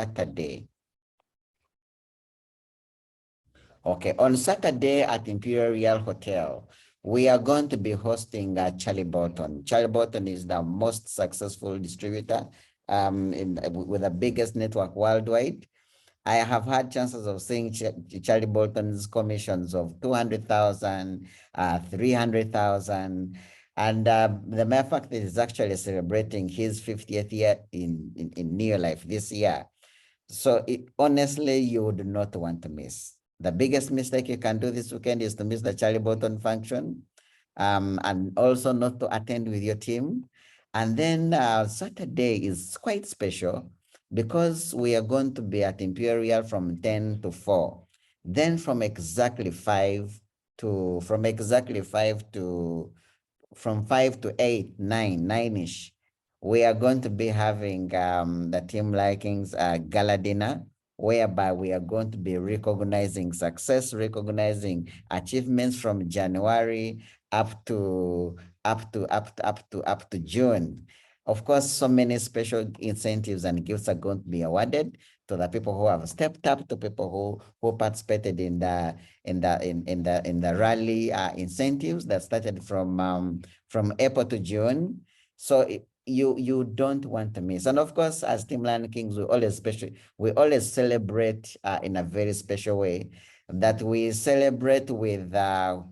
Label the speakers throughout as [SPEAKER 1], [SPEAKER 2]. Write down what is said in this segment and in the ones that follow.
[SPEAKER 1] Saturday. Okay, on Saturday at Imperial Hotel, we are going to be hosting Charlie Bolton. Charlie Bolton is the most successful distributor with the biggest network worldwide. I have had chances of seeing Charlie Bolton's commissions of 200,000, 300,000. And the mere fact that he's actually celebrating his 50th year in New Life this year. So honestly, you would not want to miss. The biggest mistake you can do this weekend is to miss the Charlie Bolton function, and also not to attend with your team. And then Saturday is quite special because we are going to be at Imperial from 10 to 4. Then from exactly 5 to 8, 9-ish, we are going to be having the Team Likings Gala Dinner, whereby we are going to be recognizing success, recognizing achievements from January up to June. Of course, so many special incentives and gifts are going to be awarded to the people who have stepped up, to people who participated in the rally incentives that started from April to June. So you don't want to miss. And of course, as Team Lion Kings, we always celebrate in a very special way, that we celebrate with what?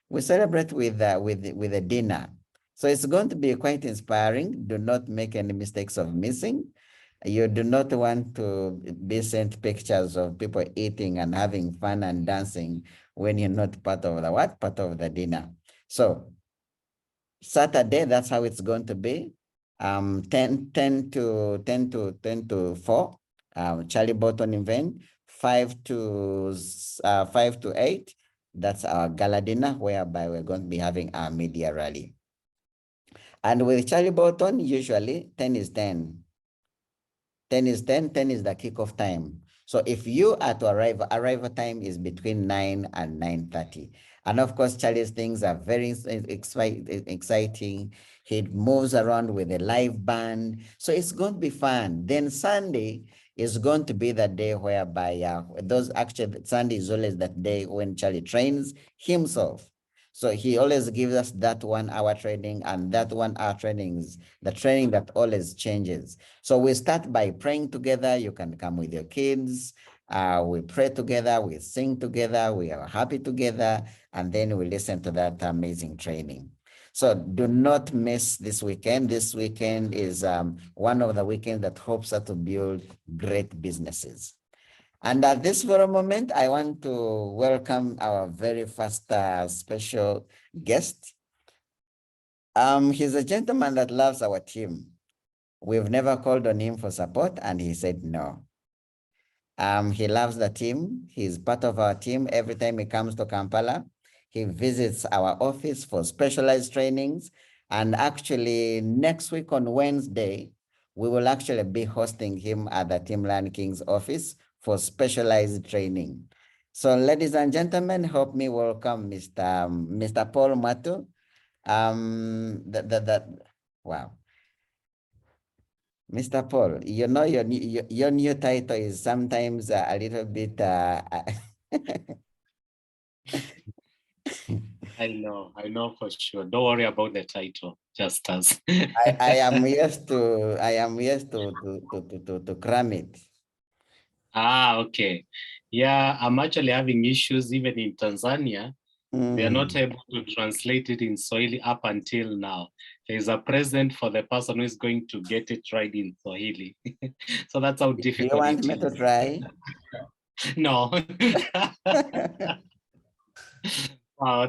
[SPEAKER 1] We celebrate with a dinner. So it's going to be quite inspiring. Do not make any mistakes of missing. You do not want to be sent pictures of people eating and having fun and dancing when you're not part of the dinner. So Saturday, that's how it's going to be. 10 to 4, Charlie Bolton event. 5 to 8, that's our gala dinner, whereby we're going to be having our media rally. And with Charlie Bolton, usually 10 is 10. 10 is 10, 10 is the kickoff time. So if you are to arrival time is between 9 and 9:30. And of course, Charlie's things are very exciting. He moves around with a live band. So it's going to be fun. Then Sunday is going to be the day whereby Sunday is always that day when Charlie trains himself. So he always gives us that 1 hour training, and that 1 hour training is the training that always changes. So we start by praying together. You can come with your kids. We pray together, we sing together, we are happy together, and then we listen to that amazing training. So do not miss this weekend. This weekend is one of the weekends that hopes us to build great businesses. And at this very moment, I want to welcome our very first special guest. He's a gentleman that loves our team. We've never called on him for support, and he said no. He loves the team. He's part of our team. Every time he comes to Kampala, he visits our office for specialized trainings. And actually, next week on Wednesday, we will actually be hosting him at the Team Lion Kings office for specialized training. So ladies and gentlemen, help me welcome Mr. Paul Mwatu. Wow. Mr. Paul, you know your new title is sometimes a little bit
[SPEAKER 2] I know for sure. Don't worry about the title, just as
[SPEAKER 1] I am used to cram it.
[SPEAKER 2] Okay. Yeah, I'm actually having issues even in Tanzania. They are not able to translate it in Swahili up until now. There is a present for the person who is going to get it right in Swahili. So that's how difficult
[SPEAKER 1] Do you want me to try?
[SPEAKER 2] No.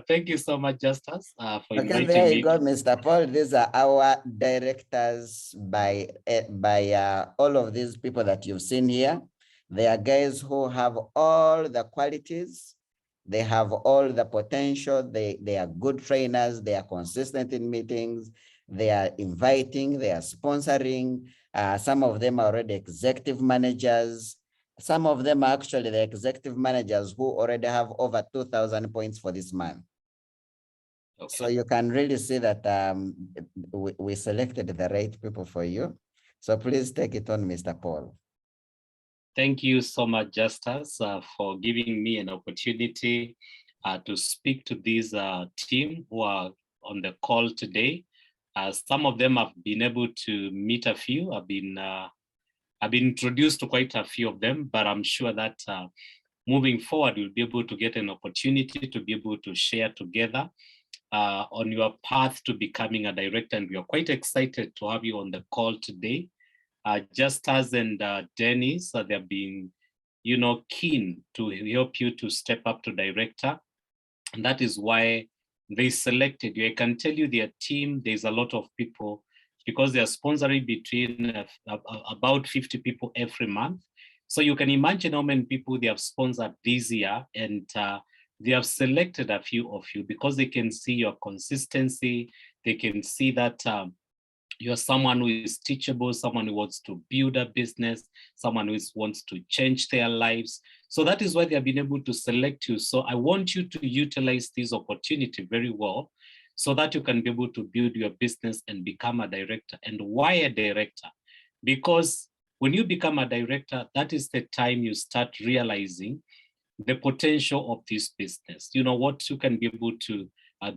[SPEAKER 2] Thank you so much, Justus, for inviting me.
[SPEAKER 1] There you go, Mr. Paul. These are our directors by all of these people that you've seen here. They are guys who have all the qualities. They have all the potential. They are good trainers. They are consistent in meetings. They are inviting. They are sponsoring. Some of them are already executive managers. Some of them are actually the executive managers who already have over 2,000 points for this month. Okay. So you can really see that we selected the right people for you. So please take it on, Mr. Paul.
[SPEAKER 2] Thank you so much, Justus, for giving me an opportunity to speak to this team who are on the call today. Some of them have been able to meet a few. I've been introduced to quite a few of them, but I'm sure that moving forward, you'll be able to get an opportunity to be able to share together on your path to becoming a director. And we are quite excited to have you on the call today. Justus and Dennis, they've been, keen to help you to step up to director. And that is why they selected you. I can tell you their team, there's a lot of people because they are sponsoring between about 50 people every month. So you can imagine how many people they have sponsored this year, and they have selected a few of you because they can see your consistency. They can see that you're someone who is teachable, someone who wants to build a business, someone who wants to change their lives. So that is why they have been able to select you. So I want you to utilize this opportunity very well so that you can be able to build your business and become a director. And why a director? Because when you become a director, that is the time you start realizing the potential of this business. What you can be able to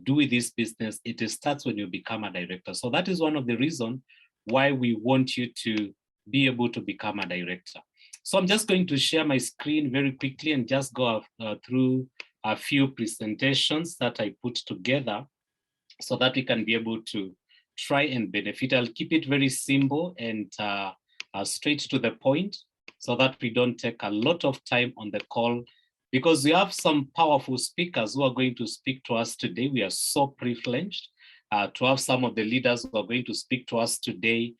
[SPEAKER 2] do with this business, it starts when you become a director. So that is one of the reasons why we want you to be able to become a director. So I'm just going to share my screen very quickly and just go through a few presentations that I put together so that we can be able to try and benefit. I'll keep it very simple and straight to the point so that we don't take a lot of time on the call, because we have some powerful speakers who are going to speak to us today. We are so privileged to have some of the leaders who are going to speak to us today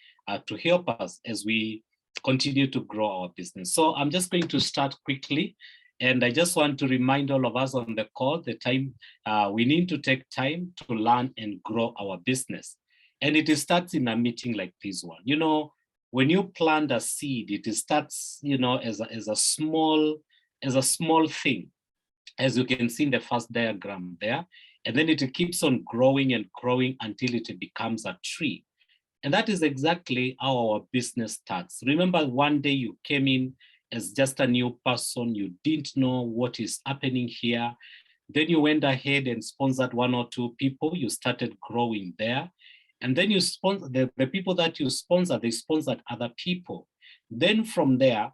[SPEAKER 2] to help us as we continue to grow our business. So I'm just going to start quickly. And I just want to remind all of us on the call, the time we need to take time to learn and grow our business. And it starts in a meeting like this one. When you plant a seed, it starts, as a small thing, as you can see in the first diagram there, and then it keeps on growing and growing until it becomes a tree. And that is exactly how our business starts. Remember, one day you came in as just a new person, you didn't know what is happening here. Then you went ahead and sponsored one or two people, you started growing there. And then you sponsor the people that you sponsor, they sponsored other people. Then from there,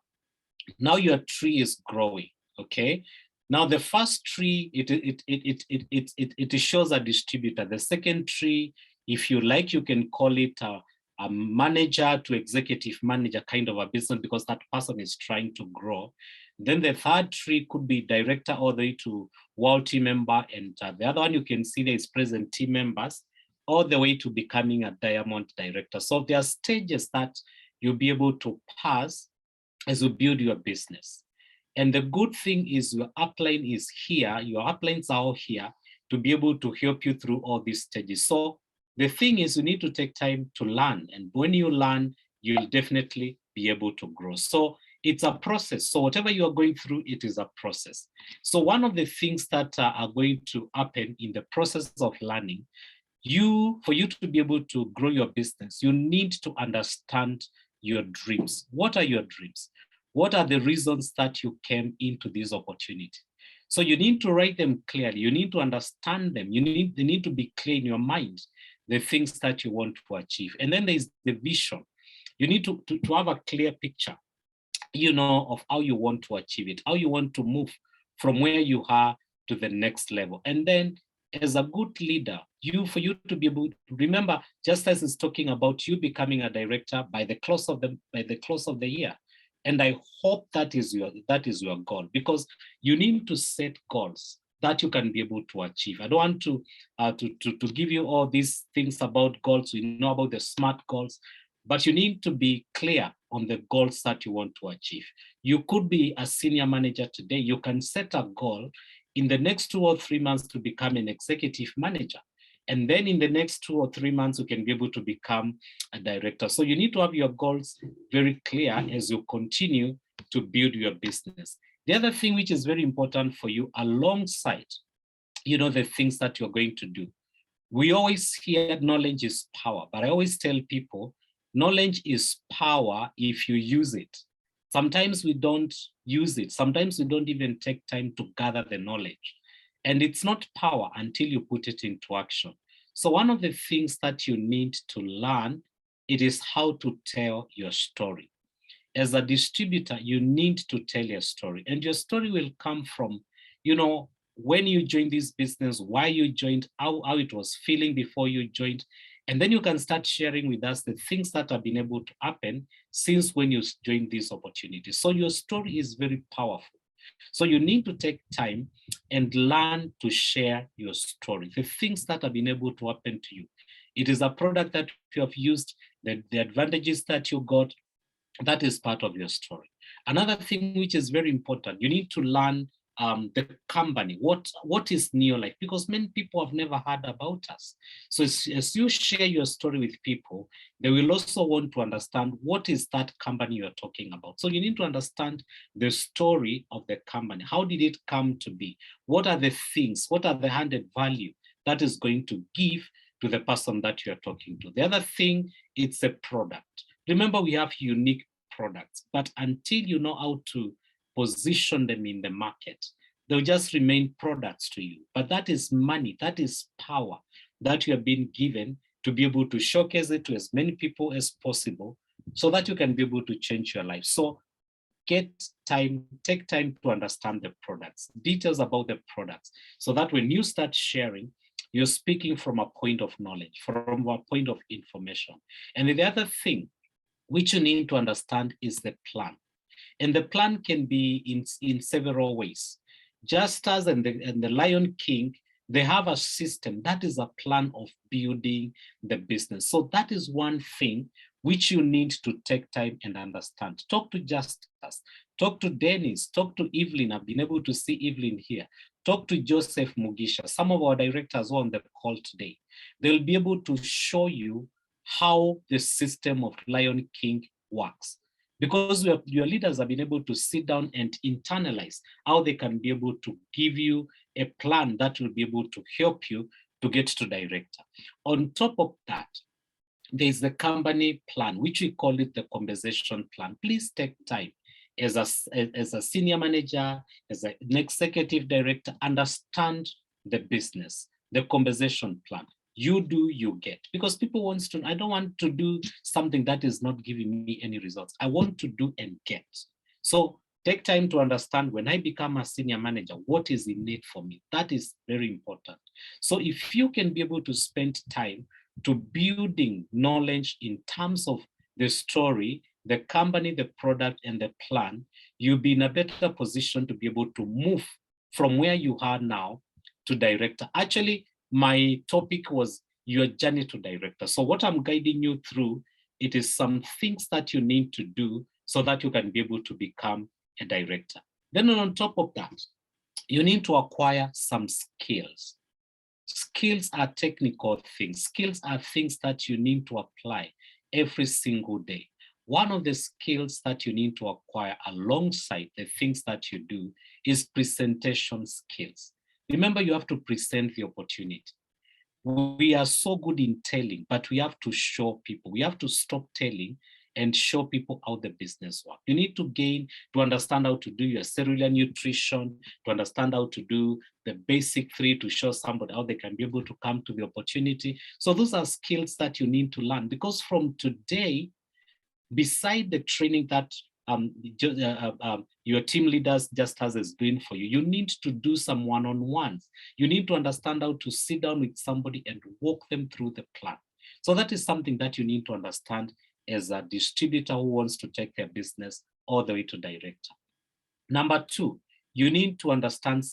[SPEAKER 2] now your tree is growing, okay? Now the first tree, it shows a distributor. The second tree, if you like, you can call it a manager to executive manager kind of a business, because that person is trying to grow. Then the third tree could be director all the way to world team member. And the other one you can see there is present team members all the way to becoming a diamond director. So there are stages that you'll be able to pass as you build your business. And the good thing is your upline is here, your uplines are all here to be able to help you through all these stages. So the thing is you need to take time to learn. And when you learn, you'll definitely be able to grow. So it's a process. So whatever you are going through, it is a process. So one of the things that are going to happen in the process of learning, for you to be able to grow your business, you need to understand your dreams. What are your dreams? What are the reasons that you came into this opportunity? So you need to write them clearly. You need to understand them. They need to be clear in your mind, the things that you want to achieve. And then there's the vision. You need to have a clear picture, of how you want to achieve it, how you want to move from where you are to the next level. And then as a good leader, for you to be able to remember, just as it's talking about you becoming a director by the close of the year. And I hope that is your goal, because you need to set goals that you can be able to achieve. I don't want to give you all these things about goals. You know about the SMART goals, but you need to be clear on the goals that you want to achieve. You could be a senior manager today. You can set a goal in the next 2 or 3 months to become an executive manager. And then in the next 2 or 3 months, you can be able to become a director. So you need to have your goals very clear as you continue to build your business. The other thing which is very important for you alongside, the things that you're going to do. We always hear knowledge is power, but I always tell people, Knowledge is power if you use it. Sometimes we don't use it. Sometimes we don't even take time to gather the knowledge. And it's not power until you put it into action. So one of the things that you need to learn, it is how to tell your story. As a distributor, you need to tell your story, and your story will come from, when you joined this business, why you joined, how it was feeling before you joined. And then you can start sharing with us the things that have been able to happen since when you joined this opportunity. So your story is very powerful. So you need to take time and learn to share your story, the things that have been able to happen to you. It is a product that you have used, the advantages that you got, that is part of your story. Another thing which is very important, you need to learn the company. What is Neolife? Because many people have never heard about us. So as you share your story with people, they will also want to understand what is that company you're talking about. So you need to understand the story of the company. How did it come to be? What are the things? What are the added value that is going to give to the person that you're talking to? The other thing, it's a product. Remember, we have unique products, but until you know how to position them in the market, they'll just remain products to you. But that is money, that is power that you have been given to be able to showcase it to as many people as possible so that you can be able to change your life. So take time to understand the products, details about the products, so that when you start sharing, you're speaking from a point of knowledge, from a point of information. And the other thing which you need to understand is the plan. And the plan can be in several ways. Just as in the Lion King, they have a system that is a plan of building the business. So that is one thing which you need to take time and understand. Talk to Justus, talk to Dennis, talk to Evelyn. I've been able to see Evelyn here. Talk to Joseph Mugisha. Some of our directors are on the call today. They'll be able to show you how the system of Lion King works. Because your leaders have been able to sit down and internalize how they can be able to give you a plan that will be able to help you to get to director. On top of that, there's the company plan, which we call it the compensation plan. Please take time as a senior manager, as an executive director, understand the business, the compensation plan. You do, you get. Because people want to, I don't want to do something that is not giving me any results. I want to do and get. So take time to understand when I become a senior manager, what is in need for me? That is very important. So if you can be able to spend time to building knowledge in terms of the story, the company, the product, and the plan, you'll be in a better position to be able to move from where you are now to director. Actually, my topic was your journey to director. So what I'm guiding you through, it is some things that you need to do so that you can be able to become a director. Then on top of that, you need to acquire some skills. Skills are technical things. Skills are things that you need to apply every single day. One of the skills that you need to acquire alongside the things that you do is presentation skills. Remember, you have to present the opportunity. We are so good in telling, but we have to show people. We have to stop telling and show people how the business works. You need to understand how to do your cellular nutrition, to understand how to do the basic 3 to show somebody how they can be able to come to the opportunity. So those are skills that you need to learn, because from today, beside the training that your team leaders Justus is doing for you, you need to do some one-on-ones. You need to understand how to sit down with somebody and walk them through the plan. So that is something that you need to understand as a distributor who wants to take their business all the way to director. Number 2, you need to understand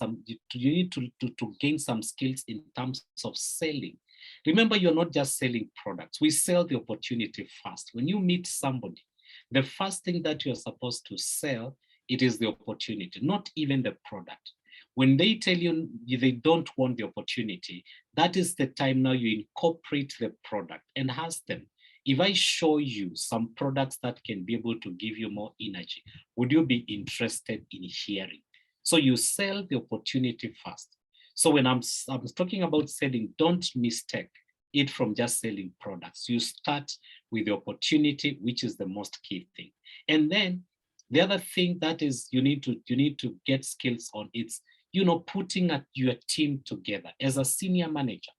[SPEAKER 2] you need to gain some skills in terms of selling. Remember, you're not just selling products. We sell the opportunity first. When you meet somebody, the first thing that you're supposed to sell, it is the opportunity, not even the product. When they tell you they don't want the opportunity, that is the time now you incorporate the product and ask them, if I show you some products that can be able to give you more energy, would you be interested in hearing? So you sell the opportunity first. So when I'm talking about selling, don't mistake it from just selling products. You start with the opportunity, which is the most key thing. And then the other thing that is you need to get skills on, it's, putting your team together as a senior manager.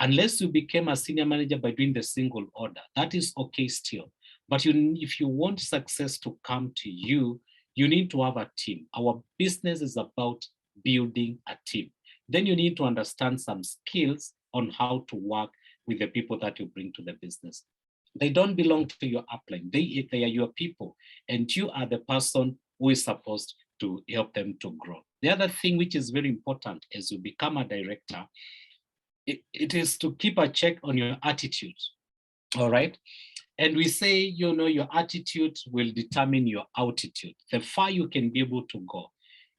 [SPEAKER 2] Unless you became a senior manager by doing the single order, that is okay still. But if you want success to come to you, you need to have a team. Our business is about building a team. Then you need to understand some skills on how to work with the people that you bring to the business. They don't belong to your upline. They are your people, and you are the person who is supposed to help them to grow. The other thing which is very important as you become a director, it is to keep a check on your attitude. All right. And we say, your attitude will determine your altitude. The far you can be able to go,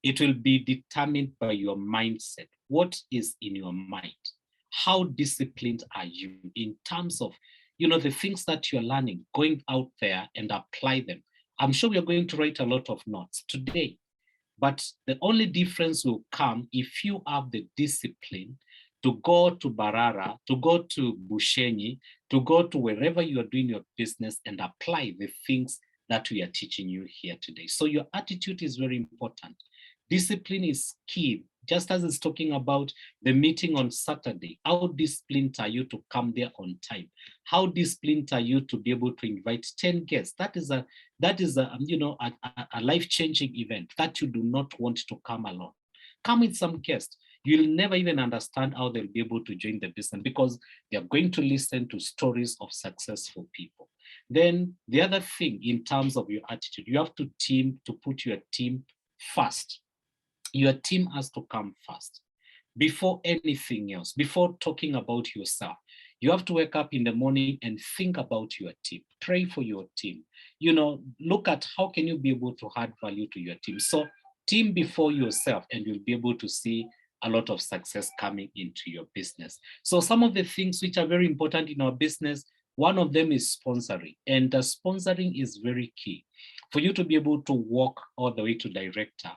[SPEAKER 2] it will be determined by your mindset. What is in your mind? How disciplined are you in terms of, the things that you're learning, going out there and apply them? I'm sure we are going to write a lot of notes today, but the only difference will come if you have the discipline to go to Barara, to go to Bushenyi, to go to wherever you are doing your business and apply the things that we are teaching you here today. So your attitude is very important. Discipline is key. Just as it's talking about the meeting on Saturday, how disciplined are you to come there on time? How disciplined are you to be able to invite 10 guests? That is a life-changing event that you do not want to come alone. Come with some guests. You'll never even understand how they'll be able to join the business because they're going to listen to stories of successful people. Then the other thing in terms of your attitude, you have to put your team first. Your team has to come first before anything else, before talking about yourself. You have to wake up in the morning and think about your team, pray for your team. Look at how can you be able to add value to your team. So team before yourself, and you'll be able to see a lot of success coming into your business. So some of the things which are very important in our business, one of them is sponsoring. And sponsoring is very key. For you to be able to walk all the way to director,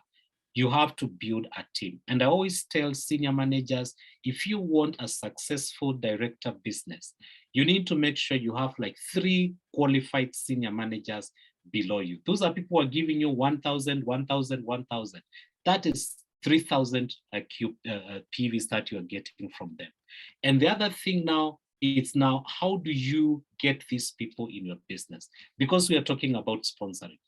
[SPEAKER 2] you have to build a team. And I always tell senior managers, if you want a successful director business, you need to make sure you have like 3 qualified senior managers below you. Those are people who are giving you 1,000, 1,000, 1,000. That is 3,000 PVs that you're getting from them. And the other thing now, it's now, how do you get these people in your business? Because we are talking about sponsoring.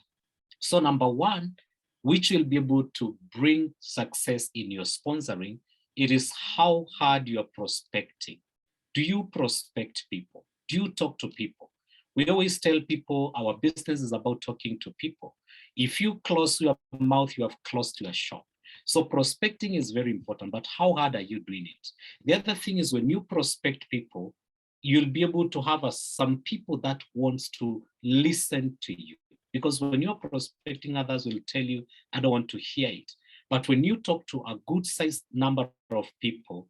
[SPEAKER 2] So number one, which will be able to bring success in your sponsoring, it is how hard you're prospecting. Do you prospect people? Do you talk to people? We always tell people our business is about talking to people. If you close your mouth, you have closed your shop. So prospecting is very important, but how hard are you doing it? The other thing is when you prospect people, you'll be able to have some people that wants to listen to you. Because when you're prospecting, others will tell you, I don't want to hear it. But when you talk to a good sized number of people,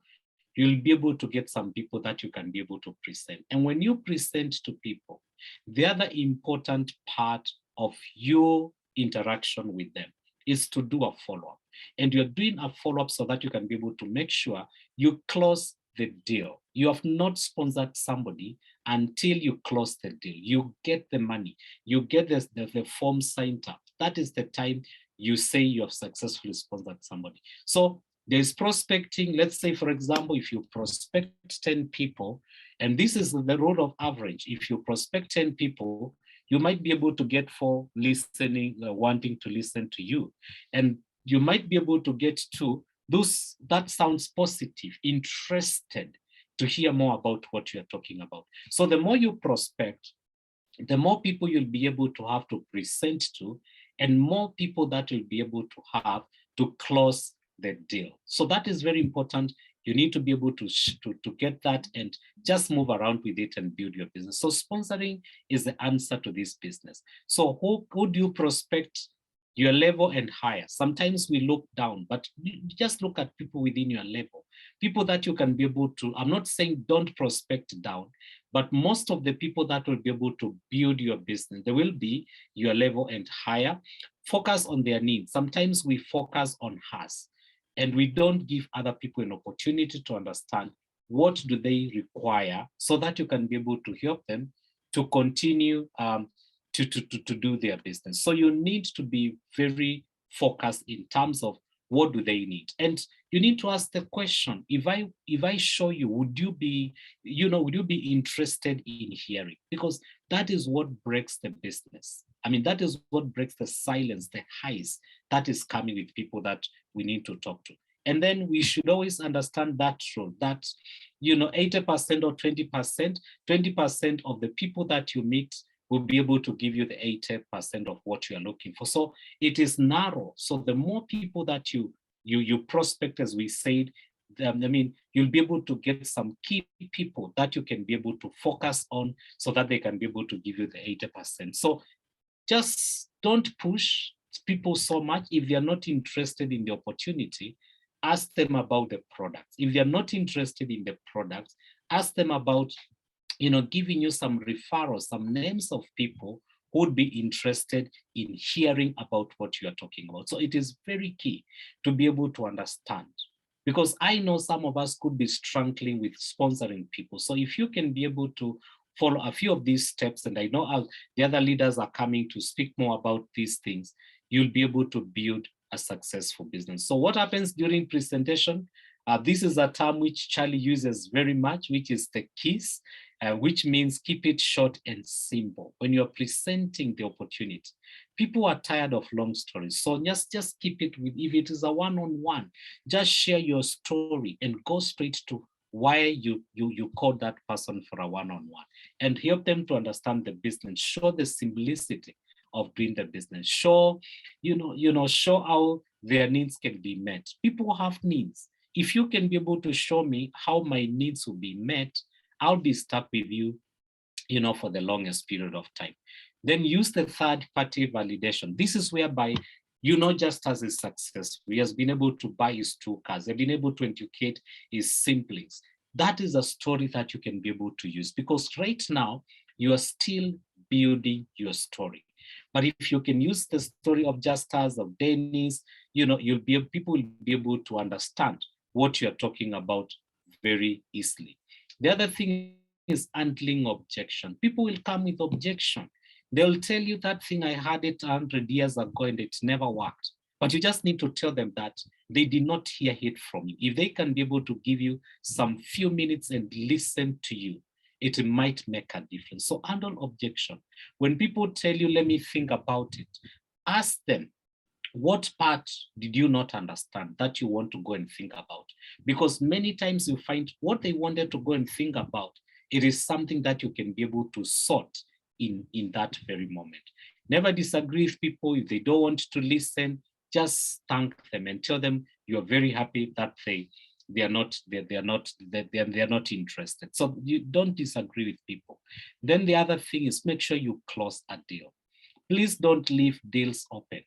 [SPEAKER 2] you'll be able to get some people that you can be able to present. And when you present to people, the other important part of your interaction with them is to do a follow-up. And you're doing a follow-up so that you can be able to make sure you close the deal. You have not sponsored somebody until you close the deal. You get the money, you get the form signed up. That is the time you say you have successfully sponsored somebody. So there's prospecting. Let's say, for example, if you prospect 10 people, and this is the rule of average, if you prospect 10 people, you might be able to get 4 listening, wanting to listen to you. And you might be able to get 2 those that sounds positive, interested to hear more about what you're talking about. So the more you prospect, the more people you'll be able to have to present to, and more people that you'll be able to have to close the deal. So that is very important. You need to be able to get that and just move around with it and build your business. So sponsoring is the answer to this business. So who do you prospect? Your level and higher. Sometimes we look down, but just look at people within your level, people that you can be able to, I'm not saying don't prospect down, but most of the people that will be able to build your business, they will be your level and higher. Focus on their needs. Sometimes we focus on us and we don't give other people an opportunity to understand what do they require so that you can be able to help them to continue to do their business. So you need to be very focused in terms of what do they need. And you need to ask the question, if I show you, would you be interested in hearing? Because that is what breaks the business. I mean, that is what breaks the silence, the highs that is coming with people that we need to talk to. And then we should always understand that rule, that 80% or 20% of the people that you meet will be able to give you the 80% of what you are looking for. So it is narrow. So the more people that you prospect, as we said, you'll be able to get some key people that you can be able to focus on so that they can be able to give you the 80%. So just don't push people so much. If they are not interested in the opportunity, ask them about the products. If they are not interested in the products, ask them about giving you some referrals, some names of people who would be interested in hearing about what you are talking about. So it is very key to be able to understand, because I know some of us could be struggling with sponsoring people. So if you can be able to follow a few of these steps, and I know the other leaders are coming to speak more about these things, you'll be able to build a successful business. So what happens during presentation? This is a term which Charlie uses very much, which is the keys, which means keep it short and simple. When you're presenting the opportunity, people are tired of long stories. So just keep it with, if it is a one-on-one, just share your story and go straight to why you called that person for a one-on-one, and help them to understand the business. Show the simplicity of doing the business. Show how their needs can be met. People have needs. If you can be able to show me how my needs will be met, I'll be stuck with you, for the longest period of time. Then use the third-party validation. This is whereby, just as is successful, he has been able to buy his 2 cars, they've been able to educate his siblings. That is a story that you can be able to use, because right now you are still building your story. But if you can use the story of Justus, of Dennis, people will be able to understand what you're talking about very easily. The other thing is handling objection. People will come with objection. They'll tell you that thing, I had it 100 years ago and it never worked. But you just need to tell them that they did not hear it from you. If they can be able to give you some few minutes and listen to you, it might make a difference. So handle objection. When people tell you, let me think about it, ask them, what part did you not understand that you want to go and think about? Because many times you find what they wanted to go and think about, it is something that you can be able to sort in that very moment. Never disagree with people. If they don't want to listen, just thank them and tell them you're very happy that they are not interested. So you don't disagree with people. Then the other thing is, make sure you close a deal. Please don't leave deals open,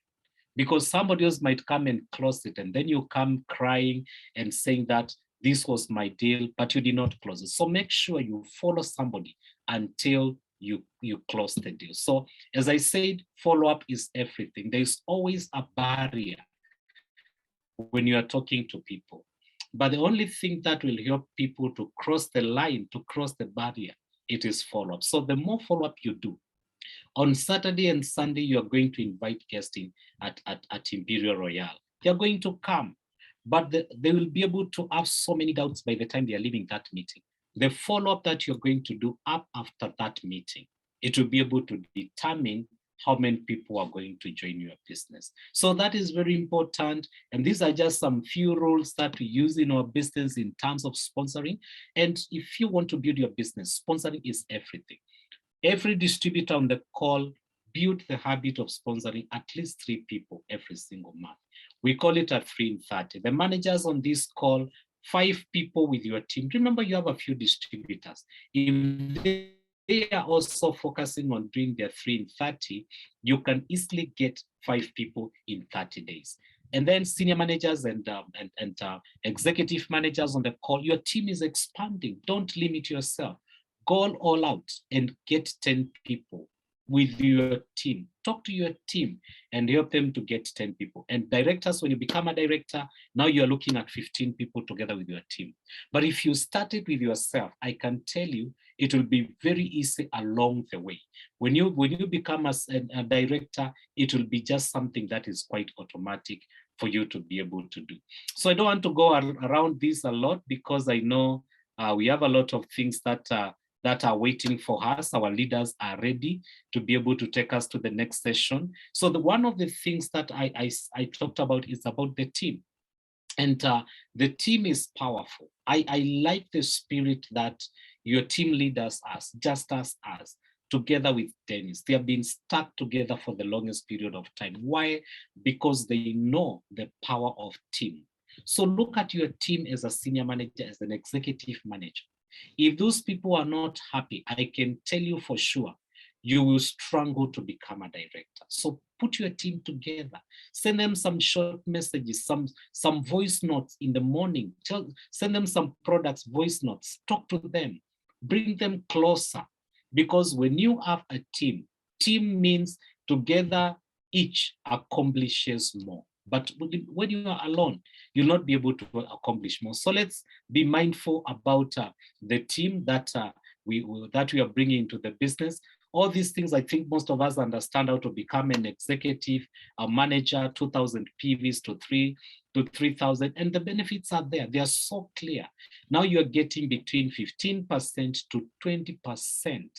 [SPEAKER 2] because somebody else might come and close it, and then you come crying and saying that this was my deal, but you did not close it. So make sure you follow somebody until you close the deal. So as I said, follow-up is everything. There's always a barrier when you are talking to people. But the only thing that will help people to cross the line, to cross the barrier, it is follow-up. So the more follow-up you do, on Saturday and Sunday, you are going to invite guests in at Imperial Royale. They're going to come, but they will be able to have so many doubts by the time they are leaving that meeting. The follow-up that you're going to do up after that meeting, it will be able to determine how many people are going to join your business. So that is very important. And these are just some few rules that we use in our business in terms of sponsoring. And if you want to build your business, sponsoring is everything. Every distributor on the call, build the habit of sponsoring at least 3 people every single month. We call it a 3 in 30. The managers on this call, 5 people with your team. Remember, you have a few distributors. If they are also focusing on doing their 3 in 30, you can easily get 5 people in 30 days. And then senior managers and executive managers on the call, your team is expanding. Don't limit yourself. Go all out and get 10 people with your team. Talk to your team and help them to get 10 people. And directors, when you become a director, now you're looking at 15 people together with your team. But if you start it with yourself, I can tell you, it will be very easy along the way. When you become a director, it will be just something that is quite automatic for you to be able to do. So I don't want to go around this a lot because I know we have a lot of things that are waiting for us. Our leaders are ready to be able to take us to the next session. So one of the things that I talked about is about the team. And the team is powerful. I like the spirit that your team leaders are, just as us, together with Dennis. They have been stuck together for the longest period of time. Why? Because they know the power of team. So look at your team as a senior manager, as an executive manager. If those people are not happy, I can tell you for sure, you will struggle to become a director. So put your team together, send them some short messages, some voice notes in the morning, send them some products, voice notes, talk to them, bring them closer. Because when you have a team means together each accomplishes more. But when you are alone, you'll not be able to accomplish more. So let's be mindful about the team that we are bringing into the business. All these things, I think most of us understand how to become an executive, a manager, 2,000 PVs to 3,000, and the benefits are there. They are so clear. Now you're getting between 15% to 20%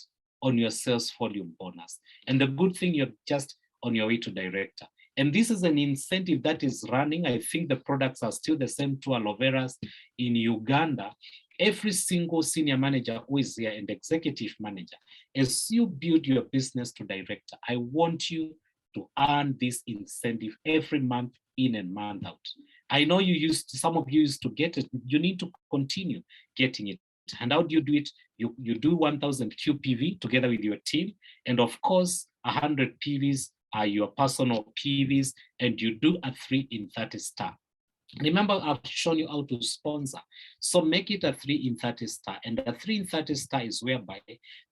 [SPEAKER 2] on your sales volume bonus. And the good thing, you're just on your way to director. And this is an incentive that is running. I think the products are still the same, two aloe veras in Uganda. Every single senior manager who is here and executive manager, as you build your business to director, I want you to earn this incentive every month in and month out. I know some of you used to get it. You need to continue getting it. And how do you do it? You do 1,000 QPV together with your team. And of course, 100 PVs are your personal PVs, and you do a 3 in 30 star. Remember, I've shown you how to sponsor. So make it a 3 in 30 star. And a 3 in 30 star is whereby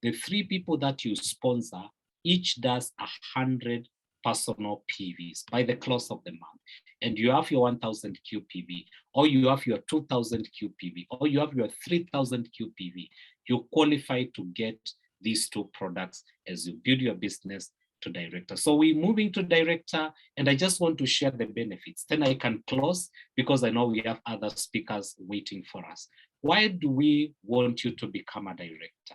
[SPEAKER 2] the 3 people that you sponsor, each does 100 personal PVs by the close of the month. And you have your 1,000 QPV, or you have your 2,000 QPV, or you have your 3,000 QPV. You qualify to get these 2 products as you build your business to director. So we're moving to director, and I just want to share the benefits. Then I can close because I know we have other speakers waiting for us. Why do we want you to become a director?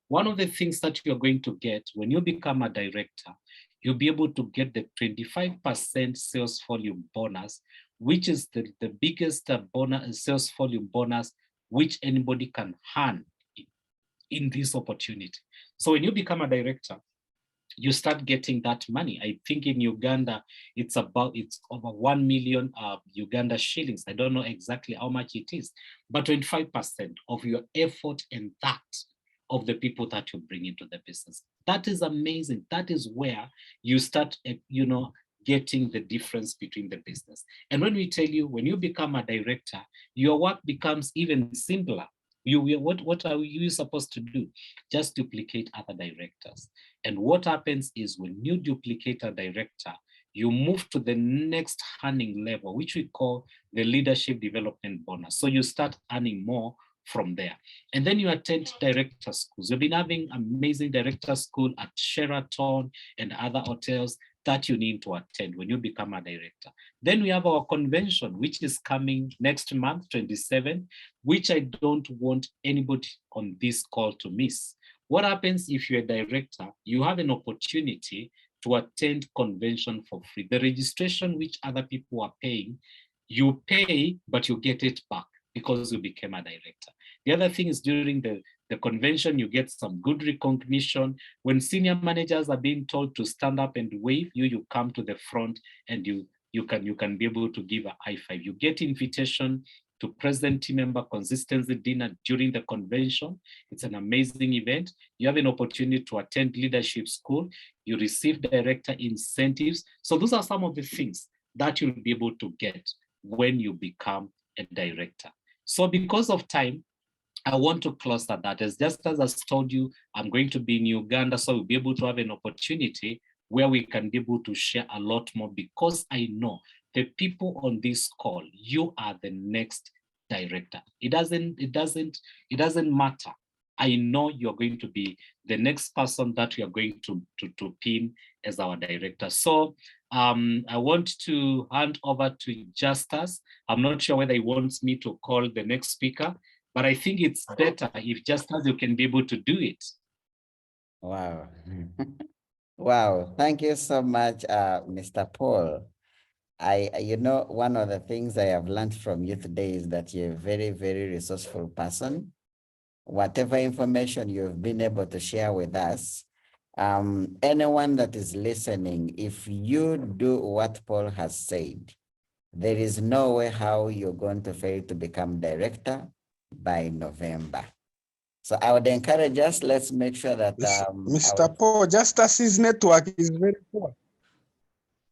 [SPEAKER 2] One of the things that you're going to get when you become a director, you'll be able to get the 25% sales volume bonus, which is the biggest sales volume bonus which anybody can earn in this opportunity. So when you become a director, you start getting that money. I think in Uganda, it's over 1 million Uganda shillings. I don't know exactly how much it is, but 25% of your effort and that of the people that you bring into the business. That is amazing. That is where you start, getting the difference between the business. And when we tell you, when you become a director, your work becomes even simpler. What are you supposed to do? Just duplicate other directors. And what happens is when you duplicate a director, you move to the next earning level, which we call the leadership development bonus. So you start earning more from there. And then you attend director schools. We've been having amazing director school at Sheraton and other hotels that you need to attend when you become a director. Then we have our convention, which is coming next month, 27, which I don't want anybody on this call to miss. What happens if you're a director? You have an opportunity to attend convention for free. The registration which other people are paying, you pay, but you get it back because you became a director. The other thing is during the convention, you get some good recognition. When senior managers are being told to stand up and wave, you come to the front and you can be able to give a high five. You get invitation to President Team Member Consistency Dinner during the convention. It's an amazing event. You have an opportunity to attend leadership school. You receive director incentives. So those are some of the things that you'll be able to get when you become a director. So because of time, I want to close that. As just as I told you, I'm going to be in Uganda, so we'll be able to have an opportunity where we can be able to share a lot more, because I know the people on this call, you are the next director. It doesn't matter. I know you're going to be the next person that we are going to pin as our director. So I want to hand over to Justus. I'm not sure whether he wants me to call the next speaker, but I think it's better if Justus, you can be able to do it.
[SPEAKER 1] Wow. Wow. Thank you so much, Mr. Paul. You know, one of the things I have learned from you today is that you're a very, very resourceful person. Whatever information you've been able to share with us, anyone that is listening, if you do what Paul has said, there is no way how you're going to fail to become director by November. So I would encourage us, let's make sure that
[SPEAKER 3] Mr. Paul, just as his network is very poor,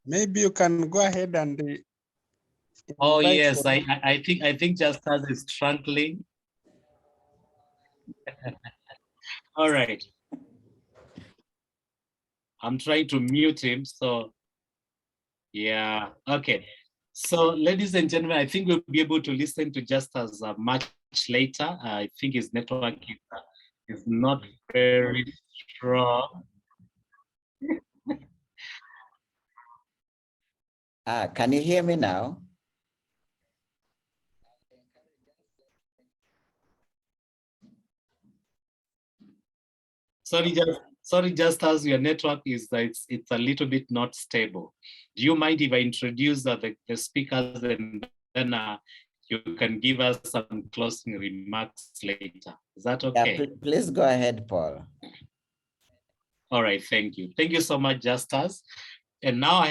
[SPEAKER 3] maybe you can go ahead and
[SPEAKER 2] oh yes, I think just as is struggling. All right. I'm trying to mute him, so yeah, okay. So ladies and gentlemen, I think we'll be able to listen to Justus much later. I think his network is not very strong.
[SPEAKER 1] Can you hear me now?
[SPEAKER 2] Sorry, Justus, your network is it's a little bit not stable. Do you mind if I introduce the speakers, and then you can give us some closing remarks later? Is that okay?
[SPEAKER 1] Yeah, please go ahead, Paul.
[SPEAKER 2] All right, thank you. Thank you so much, Justus. And now I